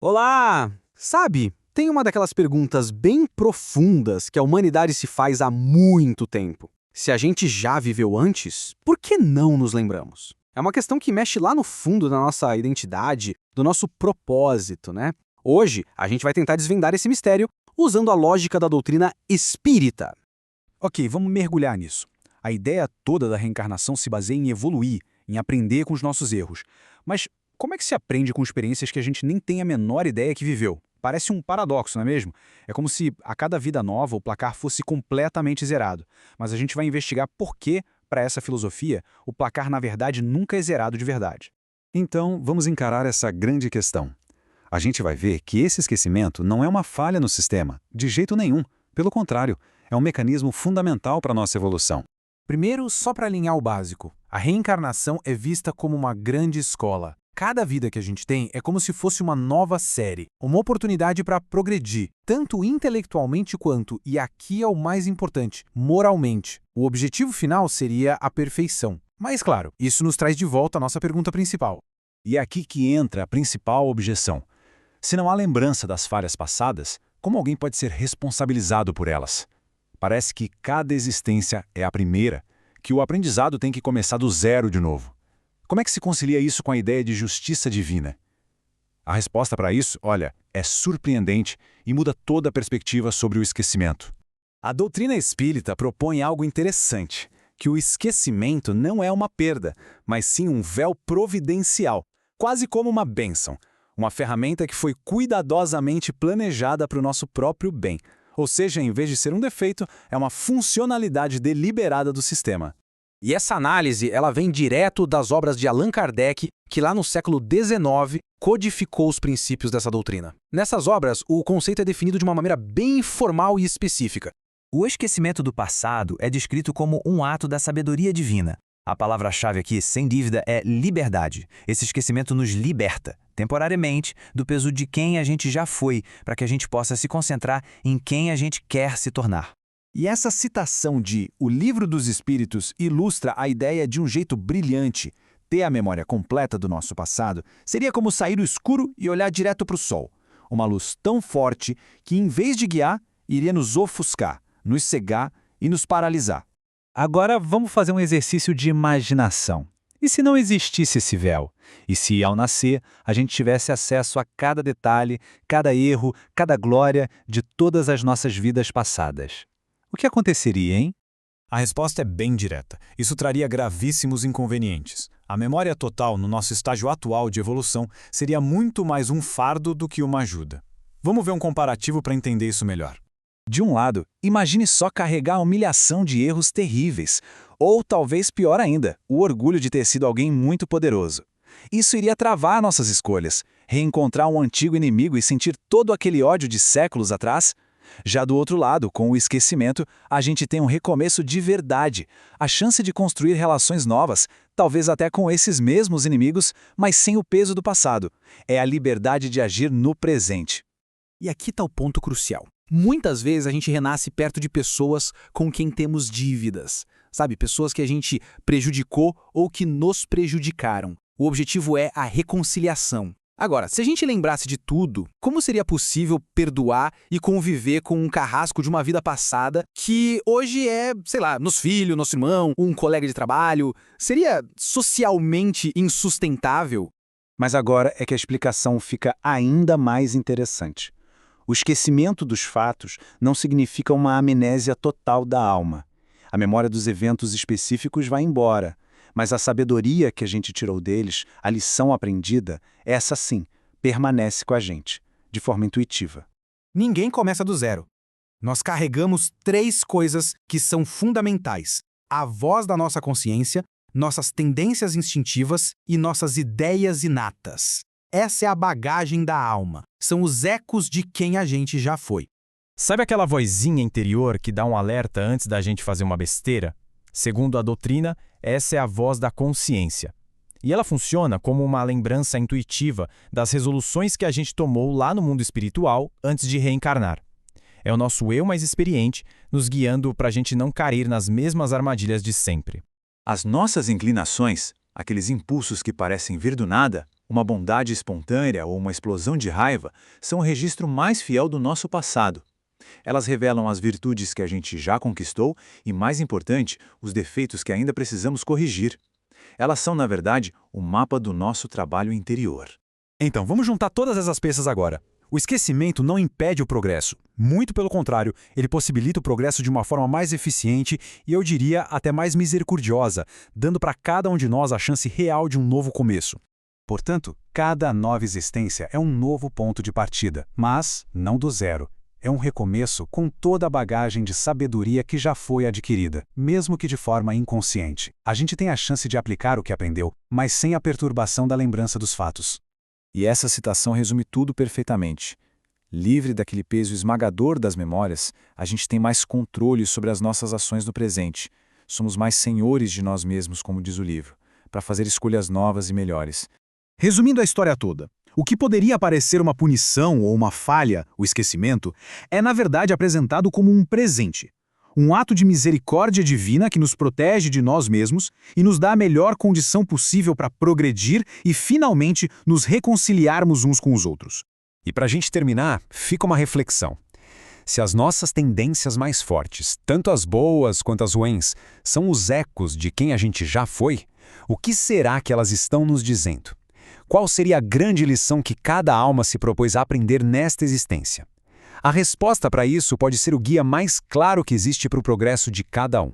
Olá! Sabe, tem uma daquelas perguntas bem profundas que a humanidade se faz há muito tempo. Se a gente já viveu antes, por que não nos lembramos? É uma questão que mexe lá no fundo da nossa identidade, do nosso propósito, né? Hoje, a gente vai tentar desvendar esse mistério usando a lógica da doutrina espírita. Ok, vamos mergulhar nisso. A ideia toda da reencarnação se baseia em evoluir, em aprender com os nossos erros. Mas como é que se aprende com experiências que a gente nem tem a menor ideia que viveu? Parece um paradoxo, não é mesmo? É como se a cada vida nova o placar fosse completamente zerado. Mas a gente vai investigar por que, para essa filosofia, o placar na verdade nunca é zerado de verdade. Então, vamos encarar essa grande questão. A gente vai ver que esse esquecimento não é uma falha no sistema, de jeito nenhum. Pelo contrário, é um mecanismo fundamental para a nossa evolução. Primeiro, só para alinhar o básico, a reencarnação é vista como uma grande escola. Cada vida que a gente tem é como se fosse uma nova série, uma oportunidade para progredir, tanto intelectualmente quanto, e aqui é o mais importante, moralmente. O objetivo final seria a perfeição. Mas claro, isso nos traz de volta à nossa pergunta principal. E é aqui que entra a principal objeção. Se não há lembrança das falhas passadas, como alguém pode ser responsabilizado por elas? Parece que cada existência é a primeira, que o aprendizado tem que começar do zero de novo. Como é que se concilia isso com a ideia de justiça divina? A resposta para isso, olha, é surpreendente e muda toda a perspectiva sobre o esquecimento. A doutrina espírita propõe algo interessante, que o esquecimento não é uma perda, mas sim um véu providencial, quase como uma bênção, uma ferramenta que foi cuidadosamente planejada para o nosso próprio bem. Ou seja, em vez de ser um defeito, é uma funcionalidade deliberada do sistema. E essa análise ela vem direto das obras de Allan Kardec, que lá no século XIX codificou os princípios dessa doutrina. Nessas obras, o conceito é definido de uma maneira bem formal e específica. O esquecimento do passado é descrito como um ato da sabedoria divina. A palavra-chave aqui, sem dúvida, é liberdade. Esse esquecimento nos liberta, temporariamente, do peso de quem a gente já foi, para que a gente possa se concentrar em quem a gente quer se tornar. E essa citação de O Livro dos Espíritos ilustra a ideia de um jeito brilhante. Ter a memória completa do nosso passado seria como sair do escuro e olhar direto para o sol. Uma luz tão forte que, em vez de guiar, iria nos ofuscar, nos cegar e nos paralisar. Agora vamos fazer um exercício de imaginação. E se não existisse esse véu? E se, ao nascer, a gente tivesse acesso a cada detalhe, cada erro, cada glória de todas as nossas vidas passadas? O que aconteceria, hein? A resposta é bem direta. Isso traria gravíssimos inconvenientes. A memória total, no nosso estágio atual de evolução, seria muito mais um fardo do que uma ajuda. Vamos ver um comparativo para entender isso melhor. De um lado, imagine só carregar a humilhação de erros terríveis, ou talvez pior ainda, o orgulho de ter sido alguém muito poderoso. Isso iria travar nossas escolhas, reencontrar um antigo inimigo e sentir todo aquele ódio de séculos atrás. Já do outro lado, com o esquecimento, a gente tem um recomeço de verdade, a chance de construir relações novas, talvez até com esses mesmos inimigos, mas sem o peso do passado. É a liberdade de agir no presente. E aqui está o ponto crucial. Muitas vezes a gente renasce perto de pessoas com quem temos dívidas. Sabe, pessoas que a gente prejudicou ou que nos prejudicaram. O objetivo é a reconciliação. Agora, se a gente lembrasse de tudo, como seria possível perdoar e conviver com um carrasco de uma vida passada que hoje é, sei lá, nosso filho, nosso irmão, um colega de trabalho? Seria socialmente insustentável? Mas agora é que a explicação fica ainda mais interessante. O esquecimento dos fatos não significa uma amnésia total da alma. A memória dos eventos específicos vai embora, mas a sabedoria que a gente tirou deles, a lição aprendida, essa sim, permanece com a gente, de forma intuitiva. Ninguém começa do zero. Nós carregamos 3 coisas que são fundamentais: a voz da nossa consciência, nossas tendências instintivas e nossas ideias inatas. Essa é a bagagem da alma. São os ecos de quem a gente já foi. Sabe aquela vozinha interior que dá um alerta antes da gente fazer uma besteira? Segundo a doutrina, essa é a voz da consciência. E ela funciona como uma lembrança intuitiva das resoluções que a gente tomou lá no mundo espiritual antes de reencarnar. É o nosso eu mais experiente nos guiando para a gente não cair nas mesmas armadilhas de sempre. As nossas inclinações, aqueles impulsos que parecem vir do nada, Uma bondade espontânea ou uma explosão de raiva são o registro mais fiel do nosso passado. Elas revelam as virtudes que a gente já conquistou e, mais importante, os defeitos que ainda precisamos corrigir. Elas são, na verdade, o mapa do nosso trabalho interior. Então, vamos juntar todas essas peças agora. O esquecimento não impede o progresso. Muito pelo contrário, ele possibilita o progresso de uma forma mais eficiente e, eu diria, até mais misericordiosa, dando para cada um de nós a chance real de um novo começo. Portanto, cada nova existência é um novo ponto de partida, mas não do zero. É um recomeço com toda a bagagem de sabedoria que já foi adquirida, mesmo que de forma inconsciente. A gente tem a chance de aplicar o que aprendeu, mas sem a perturbação da lembrança dos fatos. E essa citação resume tudo perfeitamente. Livre daquele peso esmagador das memórias, a gente tem mais controle sobre as nossas ações no presente. Somos mais senhores de nós mesmos, como diz o livro, para fazer escolhas novas e melhores. Resumindo a história toda, o que poderia parecer uma punição ou uma falha, o esquecimento, é na verdade apresentado como um presente. Um ato de misericórdia divina que nos protege de nós mesmos e nos dá a melhor condição possível para progredir e, finalmente, nos reconciliarmos uns com os outros. E para a gente terminar, fica uma reflexão. Se as nossas tendências mais fortes, tanto as boas quanto as ruins, são os ecos de quem a gente já foi, o que será que elas estão nos dizendo? Qual seria a grande lição que cada alma se propôs a aprender nesta existência? A resposta para isso pode ser o guia mais claro que existe para o progresso de cada um.